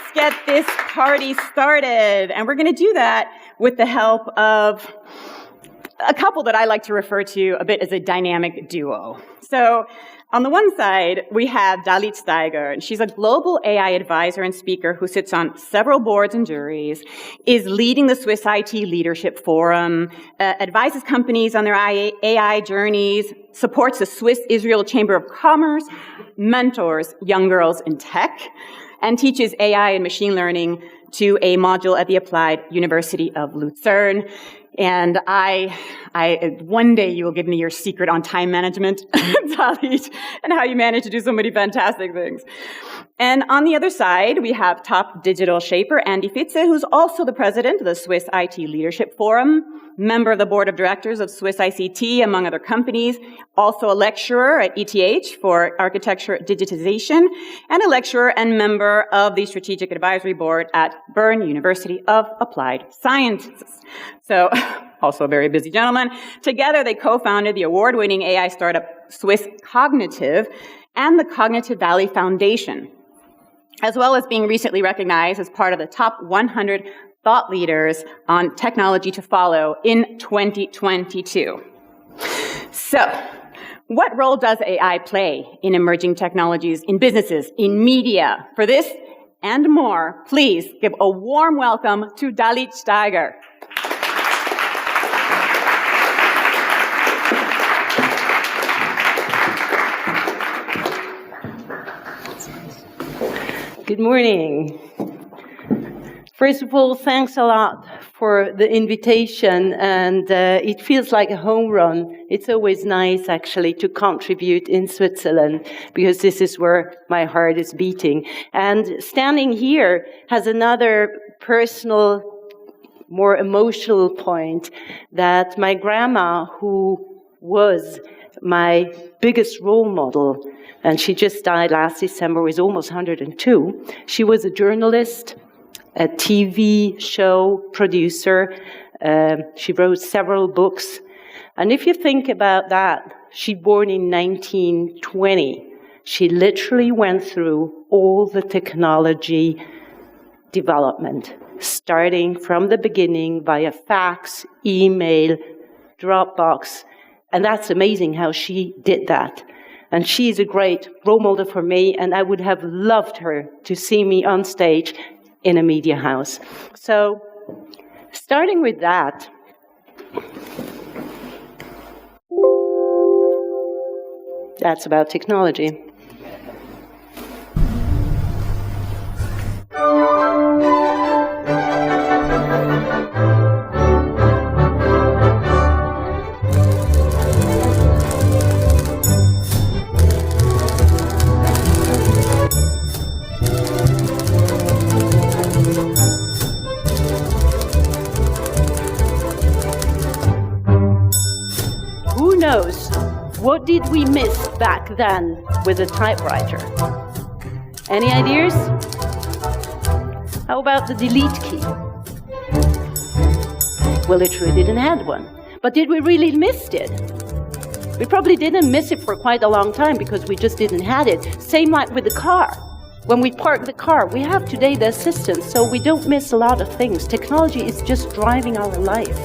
let's get this party started. And we're going to do that with the help of a couple that I like to refer to a bit as a dynamic duo. So on the one side, we have Dalith Steiger, and she's a global AI advisor and speaker who sits on several boards and juries, is leading the Swiss IT Leadership Forum, advises companies on their AI journeys, supports the Swiss-Israel Chamber of Commerce, mentors young girls in tech, and teaches AI and machine learning to a module at the Applied University of Lucerne. And one day you will give me your secret on time management, Dalith, and how you manage to do so many fantastic things. And on the other side, we have top digital shaper Andy Fitze, who's also the president of the Swiss IT Leadership Forum, member of the board of directors of Swiss ICT, among other companies, also a lecturer at ETH for architecture digitization, and a lecturer and member of the strategic advisory board at Bern University of Applied Sciences. So, also a very busy gentleman. Together, they co-founded the award-winning AI startup Swiss Cognitive and the Cognitive Valley Foundation, as well as being recently recognized as part of the top 100 thought leaders on technology to follow in 2022. So, what role does AI play in emerging technologies, in businesses, in media? For this and more, please give a warm welcome to Dalith Steiger. Good morning. First of all, thanks a lot for the invitation, and it feels like a home run. It's always nice, actually, to contribute in Switzerland, because this is where my heart is beating. And standing here has another personal, more emotional point, that my grandma, who was my biggest role model, and she just died last December, was almost 102. She was a journalist, a TV show producer. She wrote several books. And if you think about that, she born in 1920. She literally went through all the technology development, starting from the beginning via fax, email, Dropbox. And that's amazing how she did that. And she's a great role model for me, and I would have loved her to see me on stage in a media house. So, starting with that, that's about technology. What did we miss back then with a typewriter? Any ideas? How about the delete key? We literally didn't have one. But did we really miss it? We probably didn't miss it for quite a long time because we just didn't have it. Same like with the car. When we park the car, we have today the assistant, so we don't miss a lot of things. Technology is just driving our life.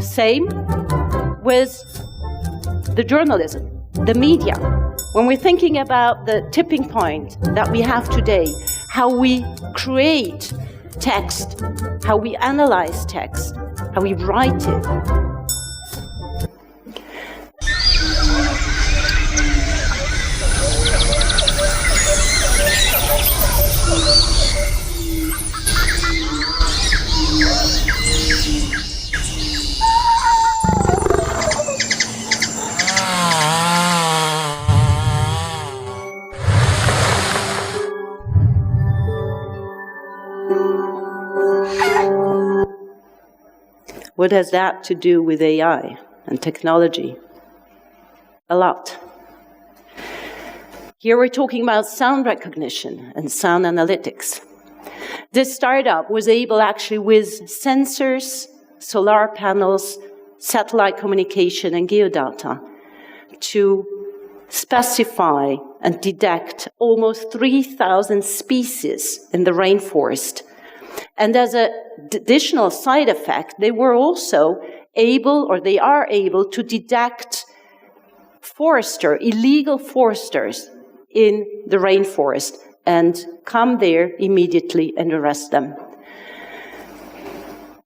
Same with the journalism, the media. When we're thinking about the tipping point that we have today, how we create text, how we analyze text, how we write it. What has that to do with AI and technology? A lot. Here we're talking about sound recognition and sound analytics. This startup was able actually with sensors, solar panels, satellite communication and geodata to specify and detect almost 3,000 species in the rainforest. And as an additional side effect, they were also able, or they are able, to detect illegal foresters in the rainforest and come there immediately and arrest them.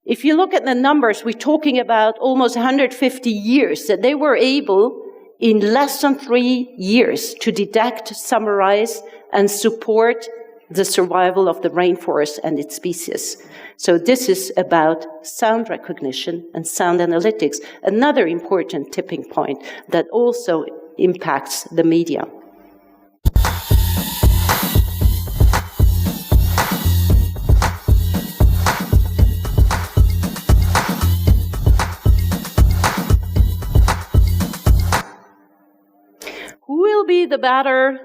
If you look at the numbers, we're talking about almost 150 years that they were able, in less than 3 years, to detect, summarize, and support the survival of the rainforest and its species. So this is about sound recognition and sound analytics, another important tipping point that also impacts the media. Who will be the better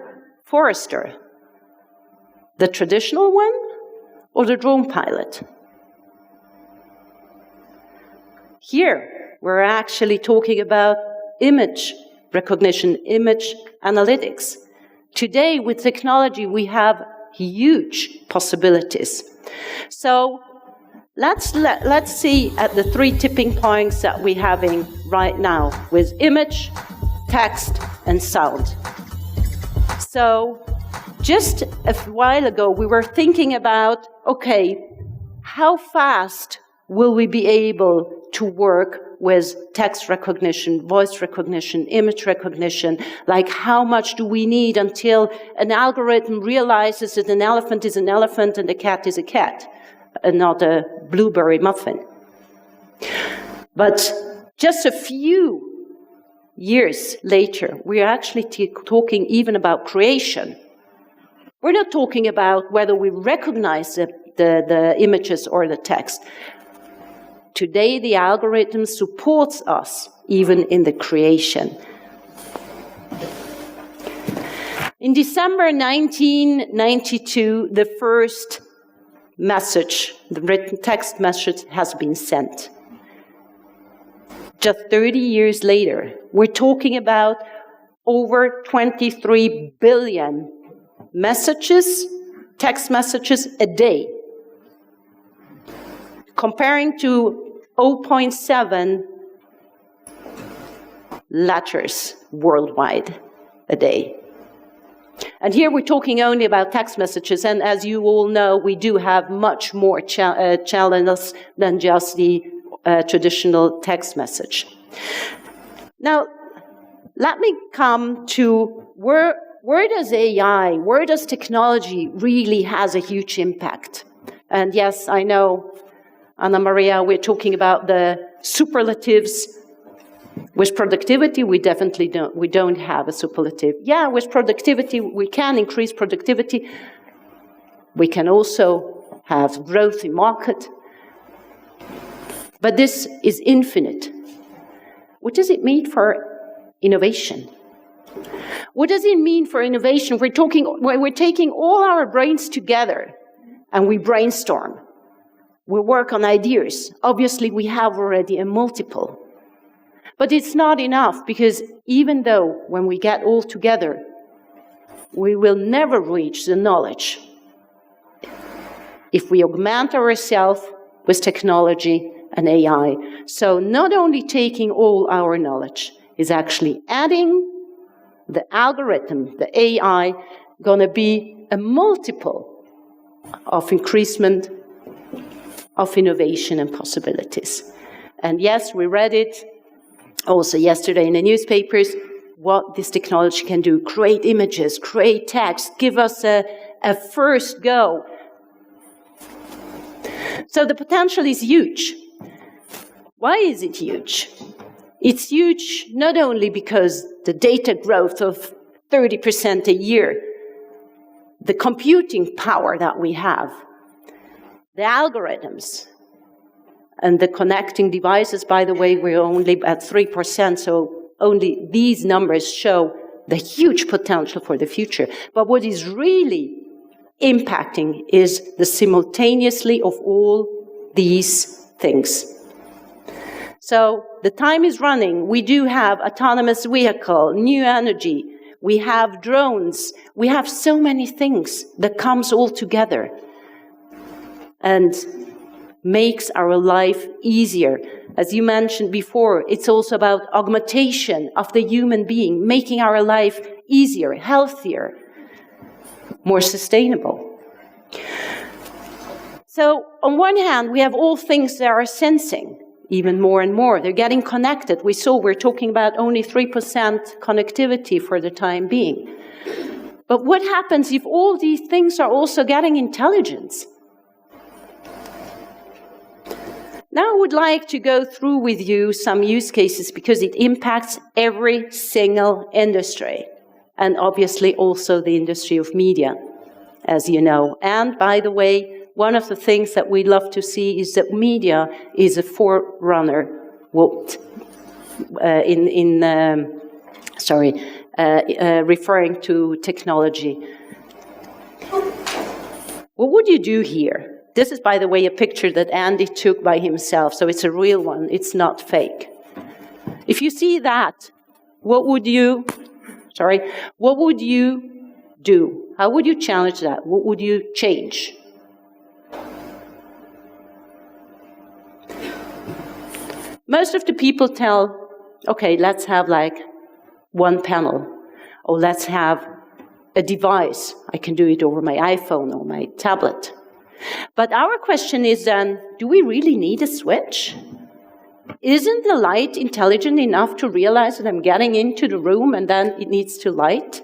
forester? The traditional one or the drone pilot? Here, we're actually talking about image recognition, image analytics. Today, with technology, we have huge possibilities. So let's see at the 3 tipping points that we're having right now with image, text, and sound. So just a while ago, we were thinking about, okay, how fast will we be able to work with text recognition, voice recognition, image recognition? Like, how much do we need until an algorithm realizes that an elephant is an elephant and a cat is a cat, and not a blueberry muffin? But just a few years later, we're actually talking even about creation. We're not talking about whether we recognize the images or the text. Today, the algorithm supports us even in the creation. In December 1992, the first message, the written text message, has been sent. Just 30 years later, we're talking about over 23 billion messages, text messages a day, comparing to 0.7 letters worldwide a day. And here we're talking only about text messages, and as you all know, we do have much more channels than just the traditional text message. Now, let me come to where does AI, where does technology really has a huge impact? And yes, I know, Anna Maria, we're talking about the superlatives. With productivity, we definitely don't have a superlative. Yeah, with productivity, we can increase productivity. We can also have growth in market. But this is infinite. What does it mean for innovation? What does it mean for innovation? We're taking all our brains together and we brainstorm. We work on ideas. Obviously, we have already a multiple. But it's not enough, because even though when we get all together, we will never reach the knowledge if we augment ourselves with technology and AI. So not only taking all our knowledge, is actually adding the algorithm, the AI, going to be a multiple of increasement of innovation and possibilities. And yes, we read it also yesterday in the newspapers, what this technology can do. Create images, create text, give us a first go. So the potential is huge. Why is it huge? It's huge not only because the data growth of 30% a year, the computing power that we have, the algorithms, and the connecting devices. By the way, we're only at 3%, so only these numbers show the huge potential for the future. But what is really impacting is the simultaneously of all these things. So the time is running. We do have autonomous vehicle, new energy. we have drones, we have so many things that comes all together and makes our life easier. As you mentioned before, it's also about augmentation of the human being, making our life easier, healthier, more sustainable. So on one hand, we have all things that are sensing even more and more. They're getting connected. We're talking about only 3% connectivity for the time being. But what happens if all these things are also getting intelligence? Now I would like to go through with you some use cases because it impacts every single industry, and obviously also the industry of media, as you know. And by the way, one of the things that we love to see is that media is a forerunner referring to technology. What would you do here? This is, by the way, a picture that Andy took by himself, so it's a real one, it's not fake. If you see that, what would you do? How would you challenge that? What would you change? Most of the people tell, okay, let's have like one panel, or let's have a device. I can do it over my iPhone or my tablet. But our question is then, do we really need a switch? Isn't the light intelligent enough to realize that I'm getting into the room and then it needs to light?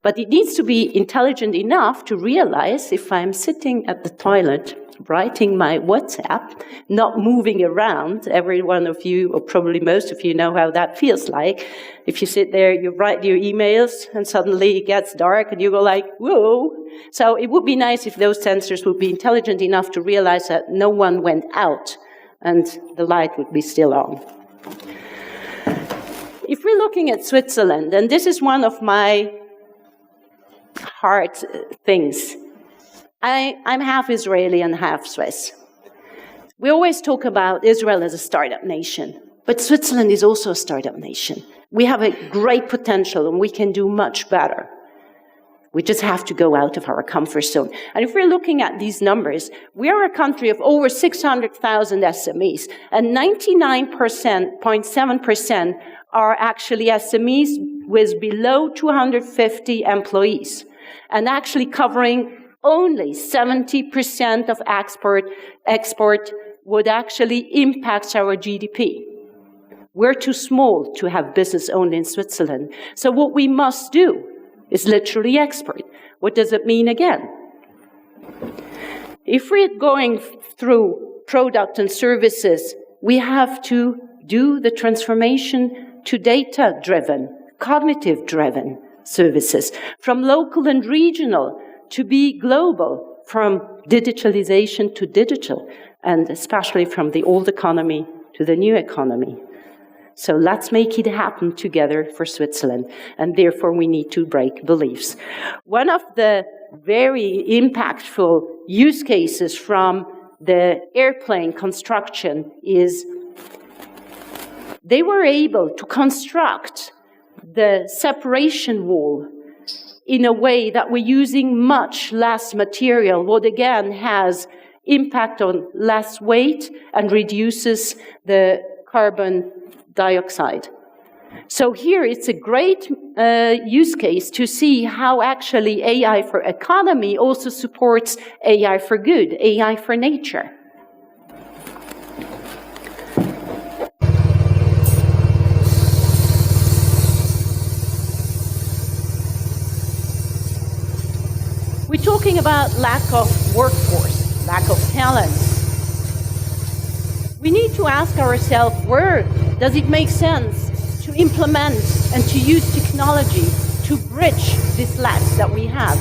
But it needs to be intelligent enough to realize if I'm sitting at the toilet, writing my WhatsApp, not moving around. Every one of you, or probably most of you, know how that feels like. If you sit there, you write your emails, and suddenly it gets dark, and you go like, whoa. So it would be nice if those sensors would be intelligent enough to realize that no one went out, and the light would be still on. If we're looking at Switzerland, and this is one of my hard things, I'm half Israeli and half Swiss. We always talk about Israel as a startup nation, but Switzerland is also a startup nation. We have a great potential and we can do much better. We just have to go out of our comfort zone. And if we're looking at these numbers, we are a country of over 600,000 SMEs, and 99.7% are actually SMEs with below 250 employees, and actually covering only 70% of export would actually impact our GDP. We're too small to have business only in Switzerland. So what we must do is literally export. What does it mean again? If we're going through product and services, we have to do the transformation to data-driven, cognitive-driven services, from local and regional to be global, from digitalization to digital, and especially from the old economy to the new economy. So let's make it happen together for Switzerland, and therefore we need to break beliefs. One of the very impactful use cases from the airplane construction is they were able to construct the separation wall in a way that we're using much less material, what again has impact on less weight and reduces the carbon dioxide. So here it's a great use case to see how actually AI for economy also supports AI for good, AI for nature. We're talking about lack of workforce, lack of talent. We need to ask ourselves, where does it make sense to implement and to use technology to bridge this lack that we have,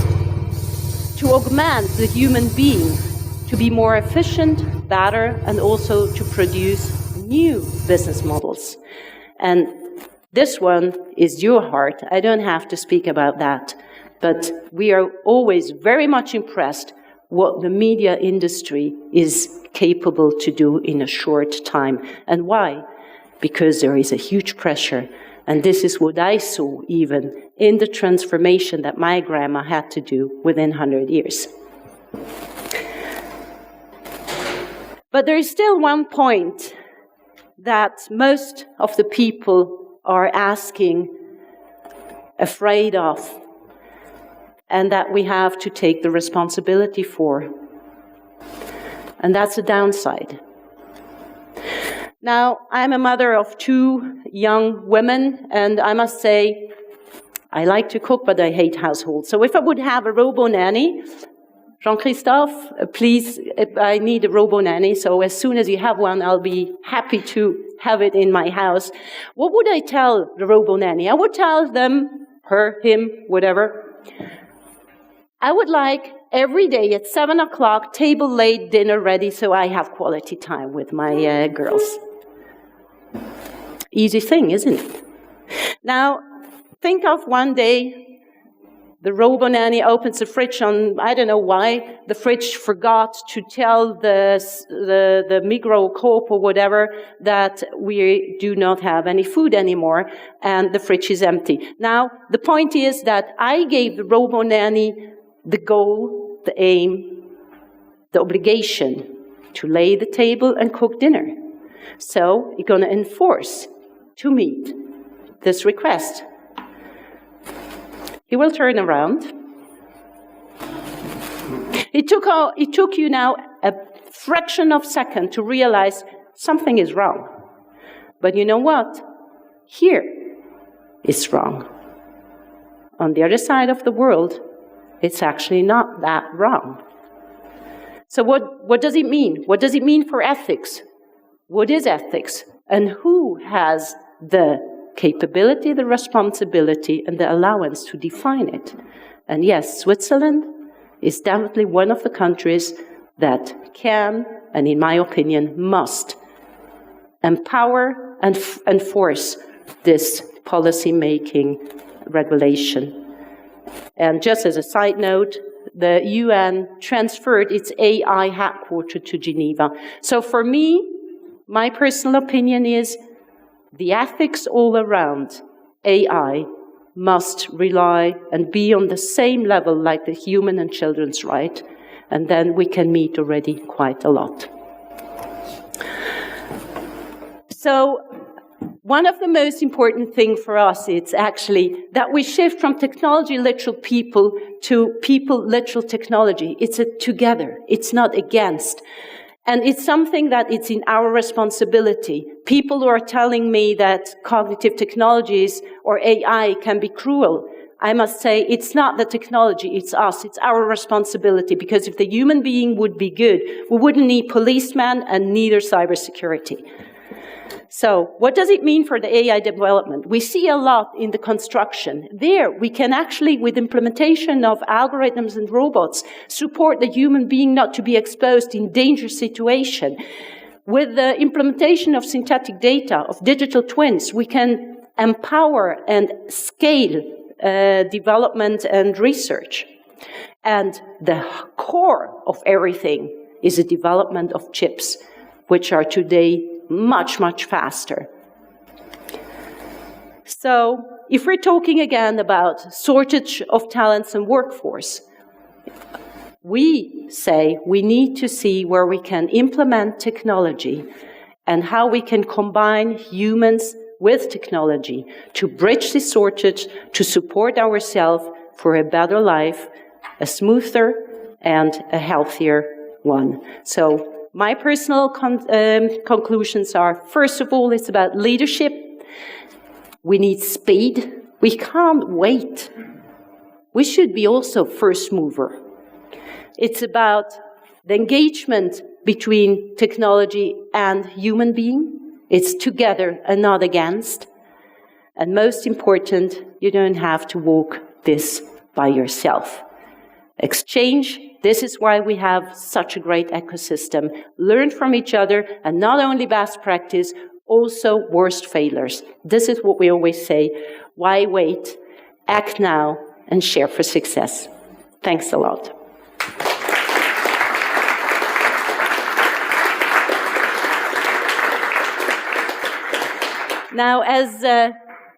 to augment the human being, to be more efficient, better, and also to produce new business models. And this one is your heart. I don't have to speak about that. But we are always very much impressed what the media industry is capable to do in a short time. And why? Because there is a huge pressure And this is what I saw even in the transformation that my grandma had to do within 100 years. But there is still one point that most of the people are asking, afraid of, and that we have to take the responsibility for. And that's a downside. Now, I'm a mother of 2 young women, and I must say, I like to cook, but I hate households. So if I would have a robo-nanny, Jean-Christophe, please, I need a robo-nanny, so as soon as you have one, I'll be happy to have it in my house. What would I tell the robo-nanny? I would tell them, her, him, whatever, I would like every day at 7 o'clock, table laid, dinner ready, so I have quality time with my girls. Easy thing, isn't it? Now, think of one day, the robo-nanny opens the fridge on, I don't know why, the fridge forgot to tell the Migros Coop or whatever that we do not have any food anymore, and the fridge is empty. Now, the point is that I gave the robo-nanny the goal, the aim, the obligation to lay the table and cook dinner. So you're going to enforce to meet this request. He will turn around. It took you now a fraction of a second to realize something is wrong. But you know what? Here is wrong. On the other side of the world, it's actually not that wrong. So what does it mean? What does it mean for ethics? What is ethics? And who has the capability, the responsibility, and the allowance to define it? And yes, Switzerland is definitely one of the countries that can, and in my opinion, must empower and enforce this policy-making regulation. And just as a side note, the UN transferred its AI headquarters to Geneva. So for me, my personal opinion is the ethics all around AI must rely and be on the same level like the human and children's right, and then we can meet already quite a lot. So one of the most important things for us is actually that we shift from technology-literal people to people-literal technology. It's a together. It's not against. And it's something that it's in our responsibility. People who are telling me that cognitive technologies or AI can be cruel, I must say it's not the technology, it's us. It's our responsibility, because if the human being would be good, we wouldn't need policemen and neither cybersecurity. So what does it mean for the AI development? We see a lot in the construction. There, we can actually, with implementation of algorithms and robots, support the human being not to be exposed in dangerous situation. With the implementation of synthetic data, of digital twins, we can empower and scale development and research. And the core of everything is the development of chips, which are today much, much faster. So if we're talking again about shortage of talents and workforce, we say we need to see where we can implement technology and how we can combine humans with technology to bridge this shortage, to support ourselves for a better life, a smoother and a healthier one. So my personal conclusions are, first of all, it's about leadership. We need speed. We can't wait. We should be also first mover. It's about the engagement between technology and human being. It's together and not against. And most important, you don't have to walk this by yourself. Exchange. This is why we have such a great ecosystem. Learn from each other, and not only best practice, also worst failures. This is what we always say. Why wait? Act now and share for success. Thanks a lot. Now, as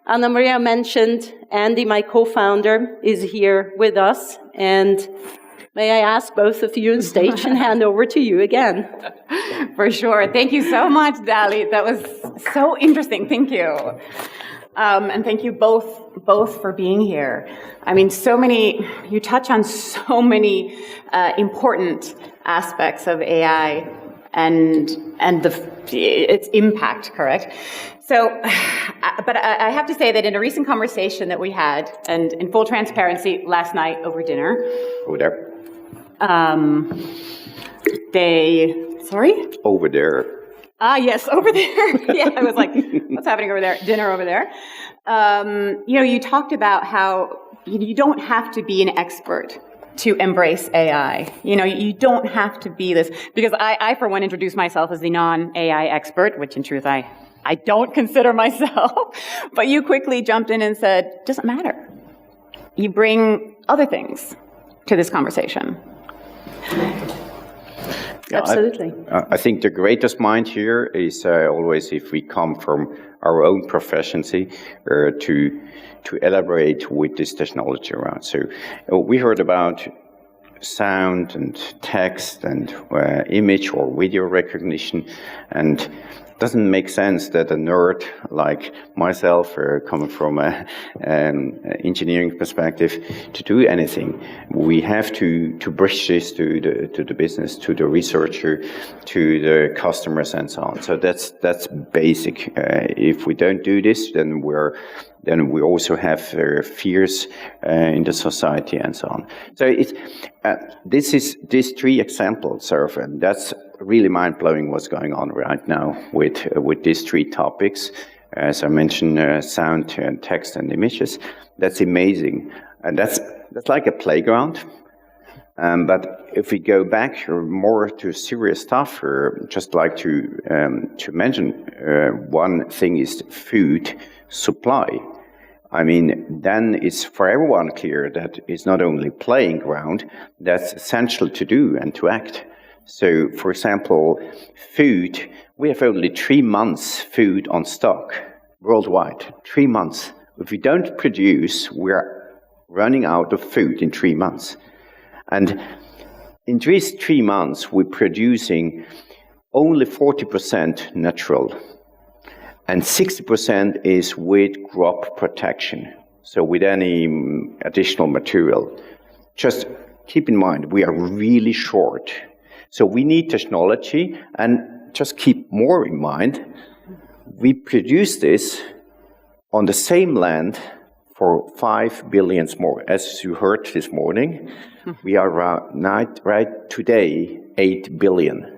Anna Maria mentioned Andy, my co-founder, is here with us. And may I ask both of you on stage and hand over to you again. For sure. Thank you so much, Dalith. That was so interesting. Thank you. And thank you both for being here. I mean, you touch on so many important aspects of AI and its impact, correct? So, but I have to say that in a recent conversation that we had, and in full transparency, last night over dinner. Over there. Sorry? Over there. Yes, over there. Yeah, I was like, what's happening over there? Dinner over there. You talked about how you don't have to be an expert to embrace AI. You don't have to be this, because I for one, introduce myself as the non-AI expert, which in truth I don't consider myself. But you quickly jumped in and said, doesn't matter. You bring other things to this conversation. Yeah, absolutely. I think the greatest mind here is always if we come from our own professions to elaborate with this technology around. So we heard about sound and text and image or video recognition, and it doesn't make sense that a nerd like myself, coming from an engineering perspective, to do anything. We have to bridge this to the business, to the researcher, to the customers, and so on. So that's basic. If we don't do this, then we also have fears in the society and so on. So these three examples and that's really mind-blowing what's going on right now with these three topics. As I mentioned, sound, and text, and images. That's amazing, and that's like a playground. But if we go back more to serious stuff, just like to mention one thing is food supply. I mean, then it's for everyone clear that it's not only playing ground, that's essential to do and to act. So, for example, food, we have only 3 months food on stock worldwide. 3 months. If we don't produce, we're running out of food in 3 months. And in these 3 months, we're producing only 40% natural. And 60% is with crop protection, so with any additional material. Just keep in mind, we are really short. So we need technology, and just keep more in mind, we produce this on the same land for 5 billion more. As you heard this morning, we are right today 8 billion.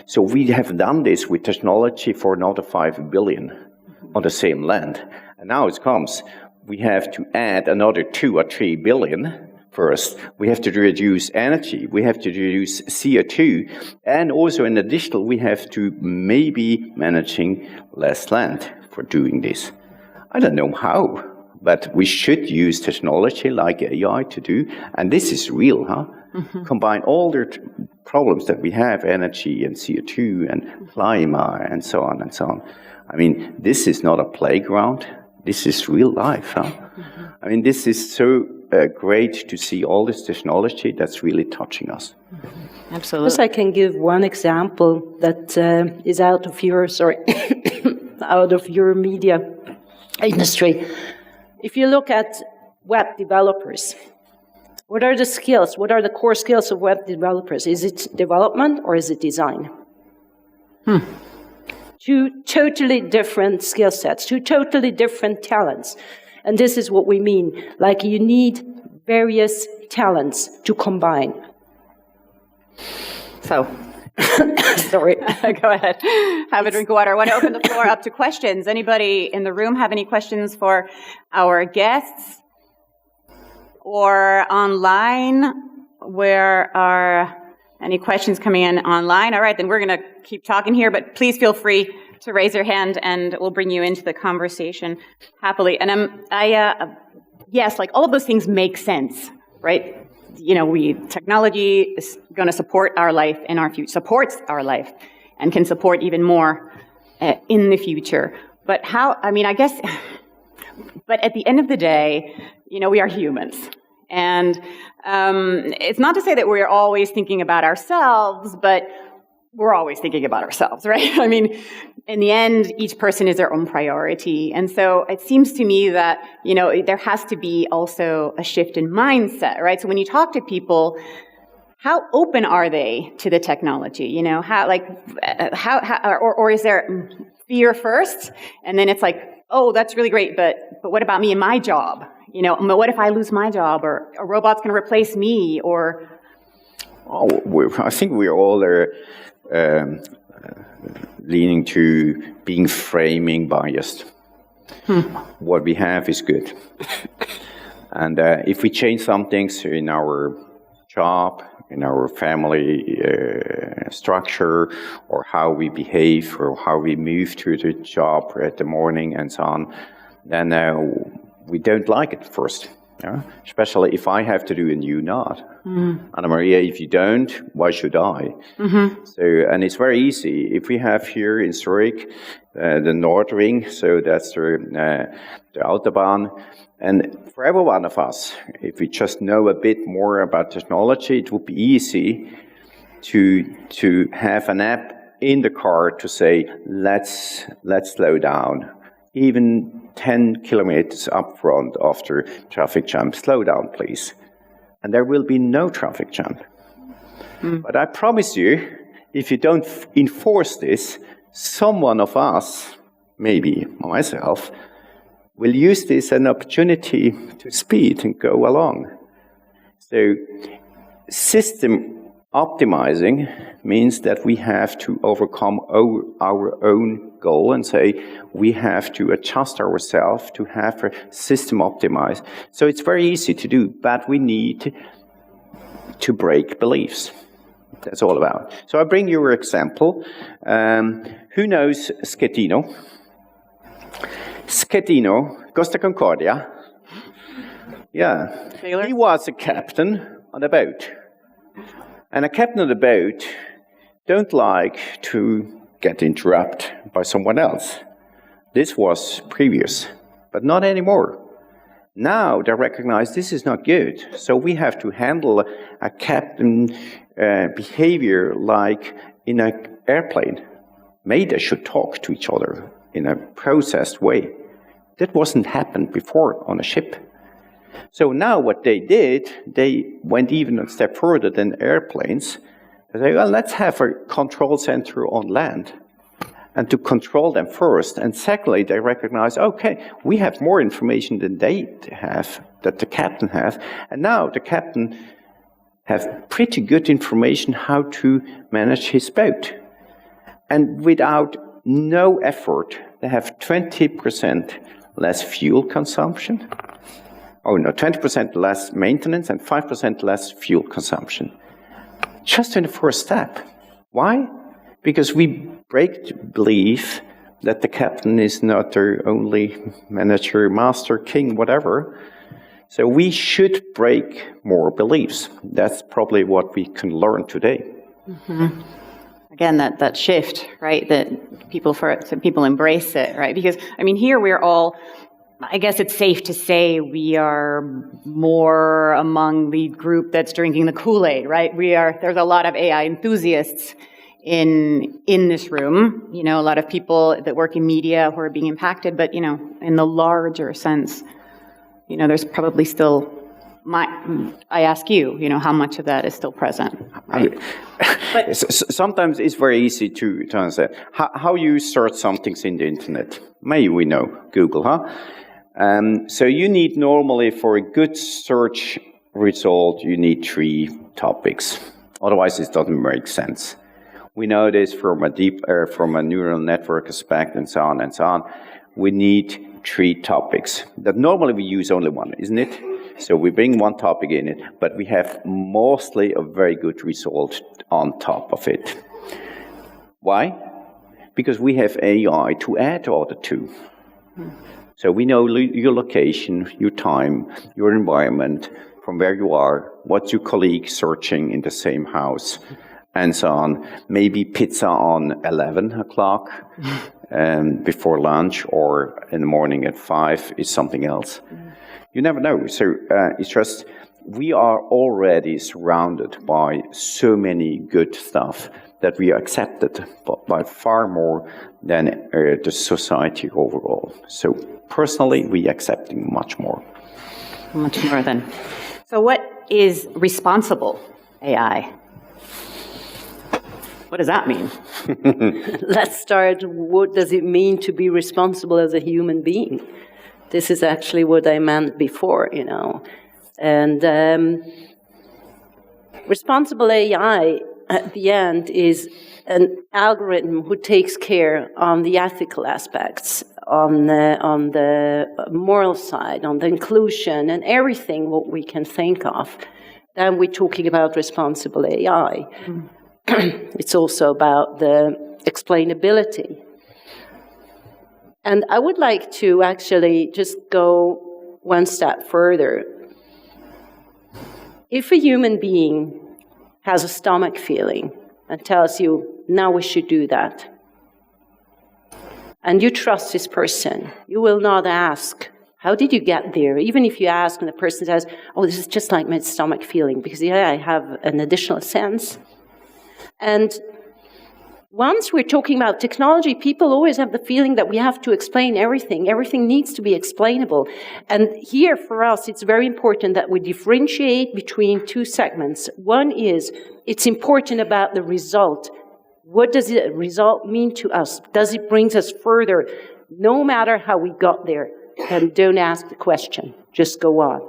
So we have done this with technology for another 5 billion on the same land. And now it comes, we have to add another 2 or 3 billion first. We have to reduce energy, we have to reduce CO2, and also in addition, we have to maybe managing less land for doing this. I don't know how, but we should use technology like AI to do, and this is real, huh? Mm-hmm. Combine all the problems that we have, energy and CO2 and climate and so on and so on. I mean, this is not a playground. This is real life, huh? Mm-hmm. I mean, this is so great to see all this technology that's really touching us. Mm-hmm. Absolutely. Yes, I can give one example that is out of your media industry. If you look at web developers, what are the skills? What are the core skills of web developers? Is it development or is it design? Two totally different skill sets, two totally different talents. And this is what we mean. Like you need various talents to combine. So, sorry, go ahead. Have a drink of water. I want to open the floor up to questions. Anybody in the room have any questions for our guests? Or online, where are any questions coming in online? All right, then we're going to keep talking here, but please feel free to raise your hand and we'll bring you into the conversation happily. And yes, like all of those things make sense, right? You know, technology is going to support our life in our future, supports our life and can support even more in the future. but I guess, but at the end of the day, we are humans. And it's not to say that we're always thinking about ourselves, but we're always thinking about ourselves, right? I mean, in the end, each person is their own priority. And so it seems to me that, there has to be also a shift in mindset, right? So when you talk to people, how open are they to the technology? Or is there fear first? And then it's like, oh, that's really great, but what about me and my job? What if I lose my job, or a robot's going to replace me, or... I think we're all leaning to being framing biased. What we have is good. And if we change some things in our job, in our family structure, or how we behave, or how we move to the job at the morning and so on, then we don't like it first. Yeah? Especially if I have to do and you not. Anna Maria, if you don't, why should I? So, and it's very easy. If we have here in Zurich the North Ring, so that's the Autobahn, and for every one of us, if we just know a bit more about technology, it would be easy to have an app in the car to say, let's slow down. Even 10 kilometers up front after traffic jam, slow down, please. And there will be no traffic jam. But I promise you, if you don't enforce this, someone of us, maybe myself, will use this as an opportunity to speed and go along. So system optimizing means that we have to overcome our own goal and say we have to adjust ourselves to have a system optimized. So it's very easy to do, but we need to break beliefs. That's all about. So I bring you an example. Who knows Schettino? Schettino, Costa Concordia. Yeah. Sailor? He was a captain on a boat. And a captain of the boat don't like to get interrupted by someone else. This was previous, but not anymore. Now they recognize this is not good, so we have to handle a captain behavior like in an airplane. Maybe they should talk to each other in a processed way. That wasn't happened before on a ship. So now what they did, they went even a step further than airplanes. They say, well, let's have a control center on land and to control them first. And secondly, they recognize, okay, we have more information than they have, that the captain has. And now the captain has pretty good information how to manage his boat. And without no effort, they have 20% less fuel consumption. 20% less maintenance and 5% less fuel consumption. Just in the first step. Why? Because we break belief that the captain is not their only manager, master, king, whatever. So we should break more beliefs. That's probably what we can learn today. Mm-hmm. Again, that shift, right? That people embrace it, right? Because here we're all. I guess it's safe to say we are more among the group that's drinking the Kool-Aid, right? There's a lot of AI enthusiasts in this room, a lot of people that work in media who are being impacted, but, in the larger sense, there's probably still, I ask you, how much of that is still present, right? But sometimes it's very easy to understand. How you search some things in the internet? Maybe we know, Google, huh? So you need normally for a good search result, you need 3 topics. Otherwise, it doesn't make sense. We know this from a neural network aspect and so on and so on. We need 3 topics. That normally we use only one, isn't it? So we bring one topic in it, but we have mostly a very good result on top of it. Why? Because we have AI to add all the 2. So we know your location, your time, your environment, from where you are, what's your colleague searching in the same house, and so on. Maybe pizza on 11 o'clock before lunch, or in the morning at 5 is something else. You never know. So it's just, we are already surrounded by so many good stuff that we are accepted by far more than the society overall. So personally, we accepting much more. Much more than. So what is responsible AI? What does that mean? Let's start, what does it mean to be responsible as a human being? This is actually what I meant before, you know. And responsible AI, at the end, is an algorithm who takes care on the ethical aspects, on the moral side, on the inclusion, and everything what we can think of. Then we're talking about responsible AI. It's also about the explainability. And I would like to actually just go one step further. If a human being has a stomach feeling and tells you, now we should do that, and you trust this person, you will not ask, how did you get there? Even if you ask and the person says, oh, this is just like my stomach feeling, because yeah, I have an additional sense. And once we're talking about technology, people always have the feeling that we have to explain everything. Everything needs to be explainable. And here, for us, it's very important that we differentiate between two segments. One is, it's important about the result. What does the result mean to us? Does it bring us further? No matter how we got there, and don't ask the question. Just go on.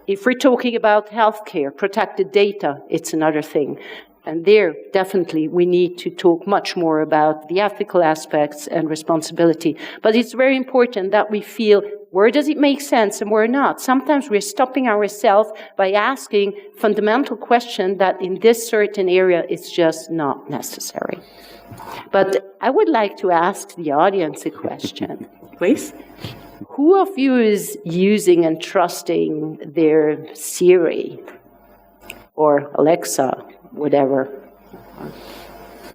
If we're talking about healthcare, protected data, it's another thing. And there, definitely, we need to talk much more about the ethical aspects and responsibility. But it's very important that we feel, where does it make sense and where not? Sometimes we're stopping ourselves by asking fundamental questions that in this certain area it's just not necessary. But I would like to ask the audience a question. Please. Who of you is using and trusting their Siri or Alexa? Whatever.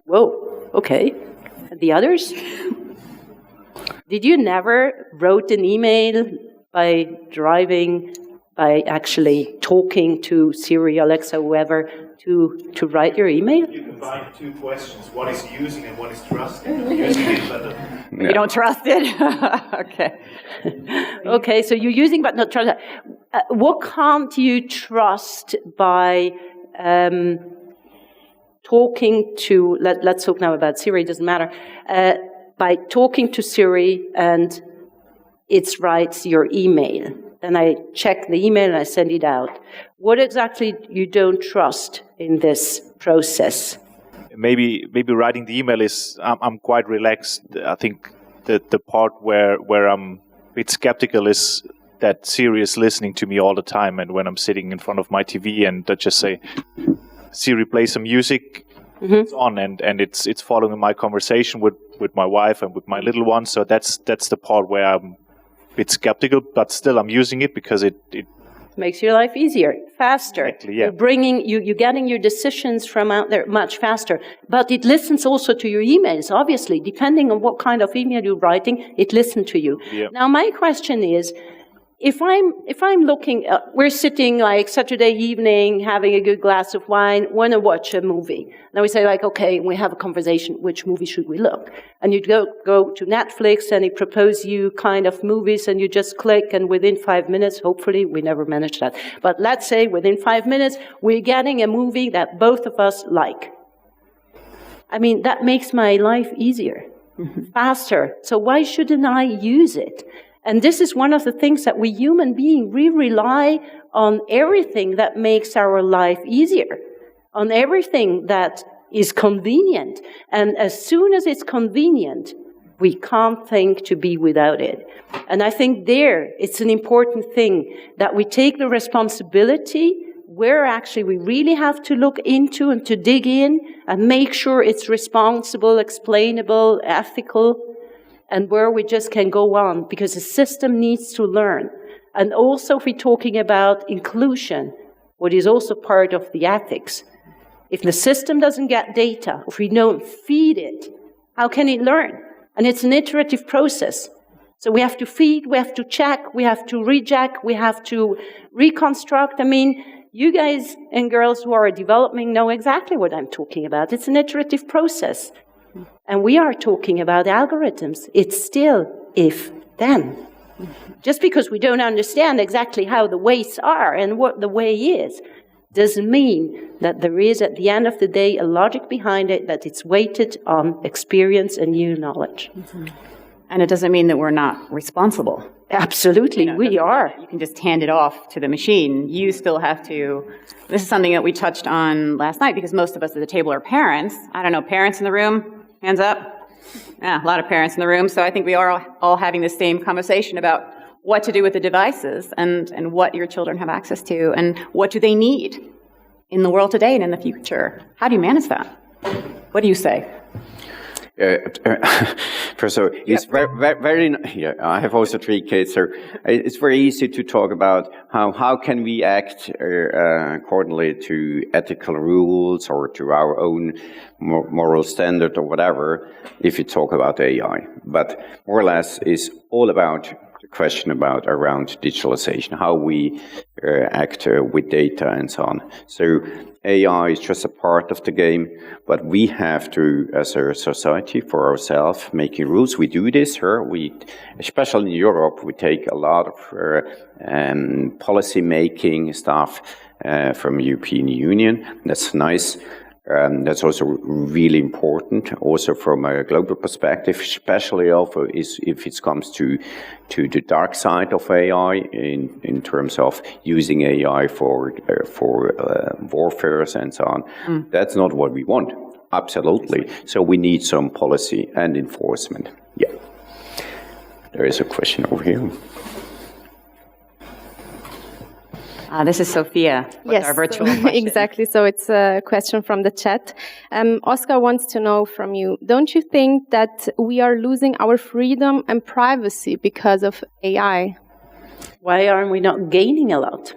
Whoa, okay. And the others? Did you never wrote an email by driving, by actually talking to Siri, Alexa, whoever, to write your email? You combine two questions. One is using and one is trusting. Using it, but You don't trust it? Okay. Okay, so you're using but not trusting. What can't you trust by talking to, let's talk now about Siri, it doesn't matter, by talking to Siri and it writes your email. Then I check the email and I send it out. What exactly you don't trust in this process? maybe writing the email is, I'm quite relaxed. I think that the part where I'm a bit skeptical is that Siri is listening to me all the time, and when I'm sitting in front of my TV and I just say, Siri, play some music, it's on, and it's following my conversation with my wife and with my little one. So that's the part where I'm a bit skeptical, but still I'm using it because it makes your life easier, faster. Exactly, yeah. You're getting your decisions from out there much faster. But it listens also to your emails, obviously. Depending on what kind of email you're writing, it listens to you. Yeah. Now, my question is, if I'm looking, we're sitting like Saturday evening, having a good glass of wine, want to watch a movie. Now we say like, okay, we have a conversation, which movie should we look? And you go to Netflix and it proposes you kind of movies and you just click, and within 5 minutes, hopefully we never manage that, but let's say within 5 minutes, we're getting a movie that both of us like. I mean, that makes my life easier, faster. So why shouldn't I use it? And this is one of the things that we human beings, we rely on everything that makes our life easier, on everything that is convenient. And as soon as it's convenient, we can't think to be without it. And I think it's an important thing that we take the responsibility where actually we really have to look into and to dig in and make sure it's responsible, explainable, ethical, and where we just can go on, because the system needs to learn. And also, if we're talking about inclusion, what is also part of the ethics, If the system doesn't get data, if we don't feed it, how can it learn? And it's an iterative process. So we have to feed, we have to check, we have to reject, we have to reconstruct. I mean, you guys and girls who are developing know exactly what I'm talking about. It's an iterative process. And we are talking about algorithms. It's still if, then. Just because we don't understand exactly how the ways are and what the way is, doesn't mean that there is, at the end of the day, a logic behind it, that it's weighted on experience and new knowledge. Mm-hmm. And it doesn't mean that we're not responsible. Absolutely, we are. You can just hand it off to the machine. You still have to. This is something that we touched on last night because most of us at the table are parents. I don't know, parents in the room? Hands up. Yeah, a lot of parents in the room. So I think we are all having the same conversation about what to do with the devices and what your children have access to and what do they need in the world today and in the future. How do you manage that? What do you say? So it's very. Yeah, I have also 3 kids, so it's very easy to talk about how can we act accordingly to ethical rules or to our own moral standard or whatever. If you talk about AI, but more or less is all about the question about around digitalization, how we act with data and so on. So AI is just a part of the game, but we have to, as a society, for ourselves, making rules. We do this here. Especially in Europe, we take a lot of policy making stuff from the European Union. That's nice. That's also really important, also from a global perspective, especially also if it comes to the dark side of AI in terms of using AI for warfare and so on. That's not what we want, absolutely. So we need some policy and enforcement. Yeah. There is a question over here. This is Sophia with our virtual question. Exactly. So it's a question from the chat. Oscar wants to know from you, don't you think that we are losing our freedom and privacy because of AI? Why aren't we not gaining a lot?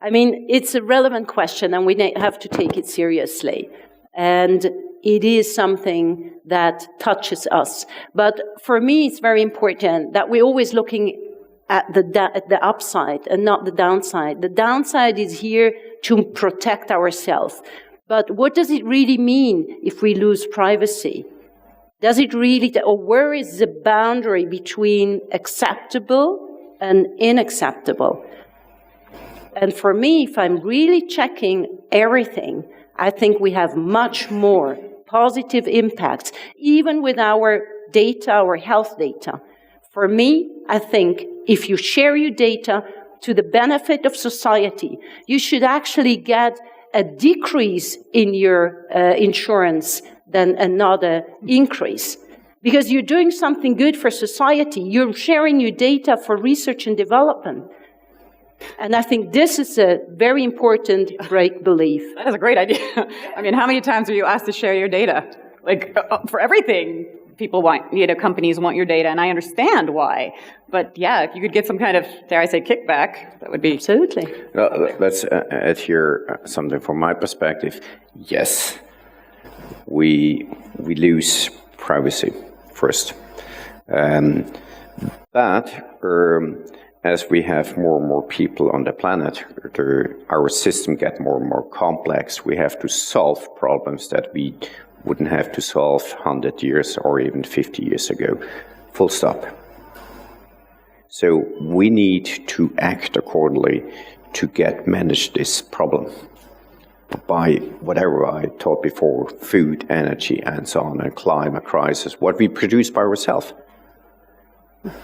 I mean, it's a relevant question and we have to take it seriously. And it is something that touches us. But for me, it's very important that we're always looking at the upside and not the downside. The downside is here to protect ourselves. But what does it really mean if we lose privacy? Does it really, or where is the boundary between acceptable and unacceptable? And for me, if I'm really checking everything, I think we have much more positive impacts, even with our data, our health data. For me, I think if you share your data to the benefit of society, you should actually get a decrease in your insurance than another increase. Because you're doing something good for society. You're sharing your data for research and development. And I think this is a very important break belief. That is a great idea. I mean, how many times are you asked to share your data? Like, for everything. People want, companies want your data, and I understand why. But yeah, if you could get some kind of, dare I say, kickback, that would be... Absolutely. Let's add here something from my perspective. Yes, we lose privacy first. But as we have more and more people on the planet, our system gets more and more complex. We have to solve problems that we wouldn't have to solve 100 years or even 50 years ago. Full stop. So we need to act accordingly to manage this problem by whatever I taught before, food, energy, and so on, and climate crisis, what we produce by ourselves.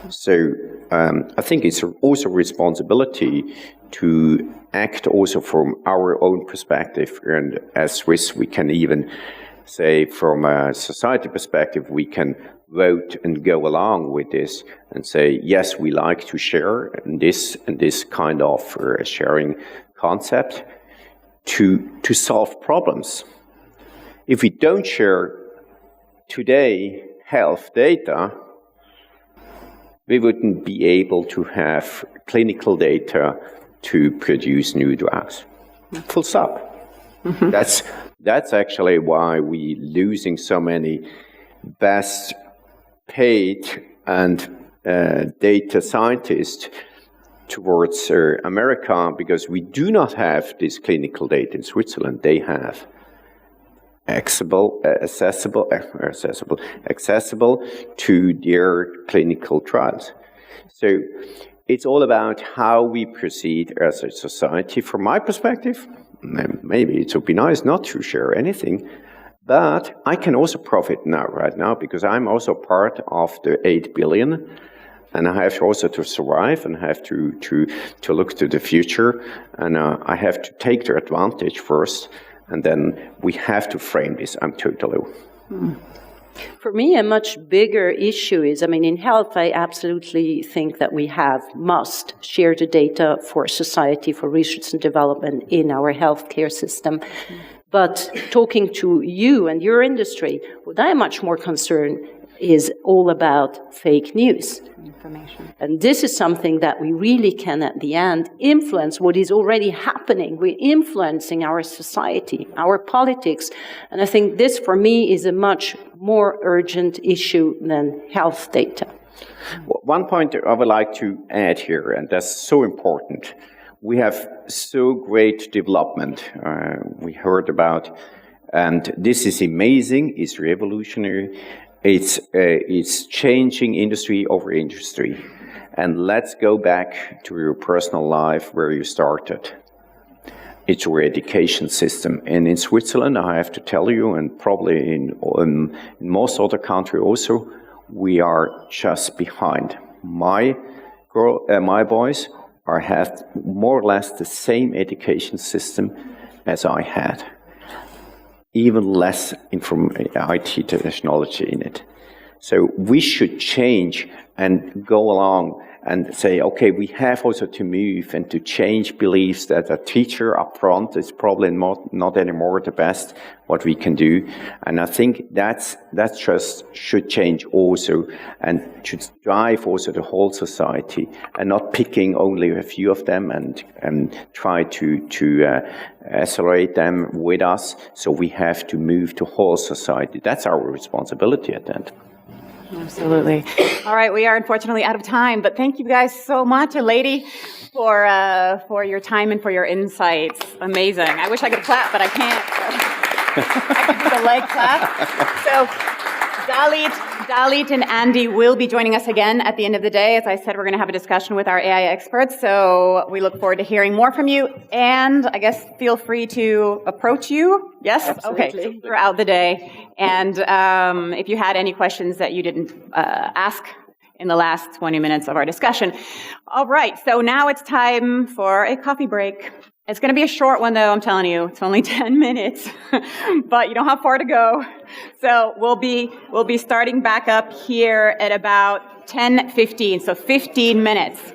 So I think it's also a responsibility to act also from our own perspective, and as Swiss we can even say from a society perspective, we can vote and go along with this and say, yes, we like to share and this kind of sharing concept to solve problems. If we don't share today health data, we wouldn't be able to have clinical data to produce new drugs. Full stop. That's actually why we losing so many best paid and data scientists towards America, because we do not have this clinical data in Switzerland. They have accessible to their clinical trials. So it's all about how we proceed as a society. From my perspective, maybe it would be nice not to share anything, but I can also profit right now, because I'm also part of the 8 billion, and I have also to survive and have to look to the future, and I have to take the advantage first, and then we have to frame this. I'm totally. For me, a much bigger issue is, in health, I absolutely think that we must share the data for society, for research and development in our healthcare system. But talking to you and your industry, what I'm much more concerned is all about fake news. Information. And this is something that we really can, at the end, influence what is already happening. We're influencing our society, our politics. And I think this, for me, is a much more urgent issue than health data. One point I would like to add here, and that's so important. We have so great development we heard about, and this is amazing, it's revolutionary. It's changing industry over industry. And let's go back to your personal life where you started. It's your education system. And in Switzerland, I have to tell you, and probably in most other countries also, we are just behind. My boys have more or less the same education system as I had. Even less IT technology in it. So we should change and go along and say, okay, we have also to move and to change beliefs that a teacher up front is probably not anymore the best what we can do. And I think that just should change also, and should drive also the whole society, and not picking only a few of them and try to accelerate them with us. So we have to move the whole society. That's our responsibility at the end. Absolutely. All right, we are unfortunately out of time, but thank you guys so much, lady, for your time and for your insights. Amazing. I wish I could clap, but I can't. I could do the leg clap. So Dalith and Andy will be joining us again at the end of the day. As I said, we're going to have a discussion with our AI experts, so we look forward to hearing more from you. And I guess feel free to approach you. Yes? Absolutely. Okay. Throughout the day. And if you had any questions that you didn't ask in the last 20 minutes of our discussion. All right, so now it's time for a coffee break. It's going to be a short one, though, I'm telling you. It's only 10 minutes, but you don't have far to go. So we'll be starting back up here at about 10:15, so 15 minutes.